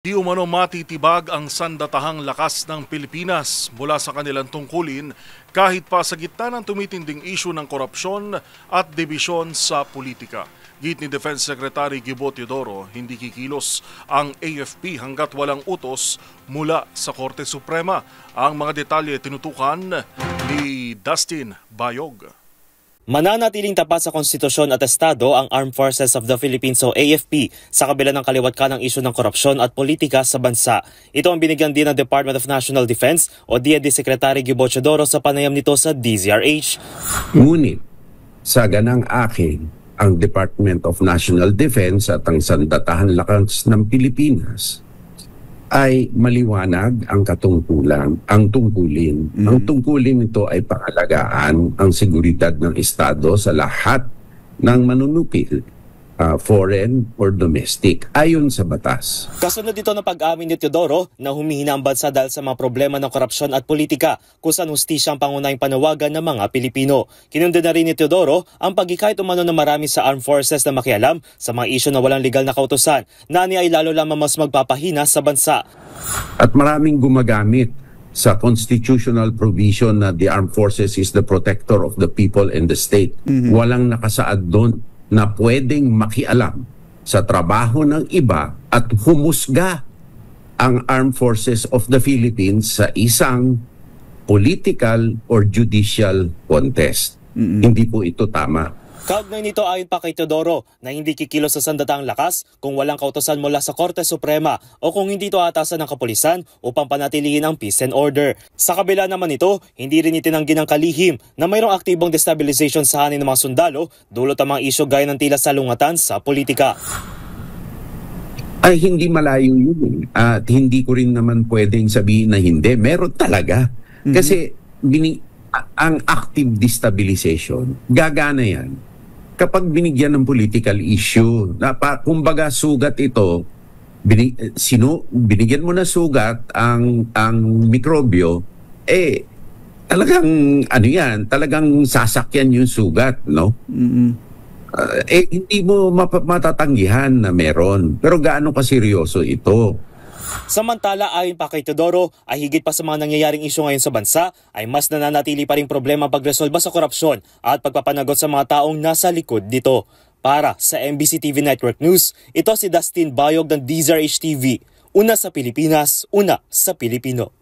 Di umano matitibag ang sandatahang lakas ng Pilipinas mula sa kanilang tungkulin kahit pa sa gitna ng tumitinding isyu ng korupsyon at dibisyon sa politika. Git ni Defense Secretary Gibo Teodoro, hindi kikilos ang AFP hanggat walang utos mula sa Korte Suprema. Ang mga detalye tinutukan ni Dustin Bayog. Mananatiling tapat sa konstitusyon at estado ang Armed Forces of the Philippines o AFP sa kabila ng kaliwat-kanang isyu ng korupsyon at politika sa bansa. Ito ang binigyan din ng Department of National Defense o DND Secretary Gibo Teodoro sa panayam nito sa DZRH. Ngunit sa ganang akin, ang Department of National Defense at ang sandatahang lakas ng Pilipinas ay maliwanag ang katungkulan, ang tungkulin. Ang tungkulin nito ay pangalagaan ang seguridad ng Estado sa lahat ng manunupil, foreign or domestic, ayon sa batas. Kasunod dito ng pag-amin ni Teodoro na humihina ang bansa dahil sa mga problema ng korupsyon at politika kung saan hustisya ang pangunahing panawagan ng mga Pilipino. Kinundo na rin ni Teodoro ang pagkikait umano ng marami sa armed forces na makialam sa mga isyu na walang legal na kautusan na ay lalo lamang mas magpapahina sa bansa. At maraming gumagamit sa constitutional provision na the armed forces is the protector of the people and the state. Walang nakasaad doon na pwedeng makialam sa trabaho ng iba at humusga ang Armed Forces of the Philippines sa isang political or judicial contest. Hindi po ito tama. Kaugnay nito ayon pa kay Teodoro na hindi kikilos sa sandatahang lakas kung walang kautusan mula sa Korte Suprema o kung hindi ito atasan ng kapulisan upang panatilihin ang peace and order. Sa kabila naman nito, hindi rin itinanggi ng kalihim na mayroong aktibong destabilization sa hanin ng mga sundalo dulot ang mga isyu gaya ng tila salungatan sa politika. Ay hindi malayo yun. At hindi ko rin naman pwedeng sabihin na hindi. Meron talaga. Kasi ang active destabilization, gagana yan kapag binigyan ng political issue. Kumbaga sugat ito, binigyan mo na sugat ang mikrobyo, talagang sasakyan yung sugat, no? Hindi mo matatanggihan na meron. Pero gaano kaseryoso ito? Samantala ayon pa kay Teodoro ay higit pa sa mga nangyayaring isyu ngayon sa bansa ay mas nananatili pa ring problema ang pagresolba sa korupsyon at pagpapanagot sa mga taong nasa likod nito. Para sa MBC TV Network News, ito si Dustin Bayog ng DZRH TV. Una sa Pilipinas, una sa Pilipino.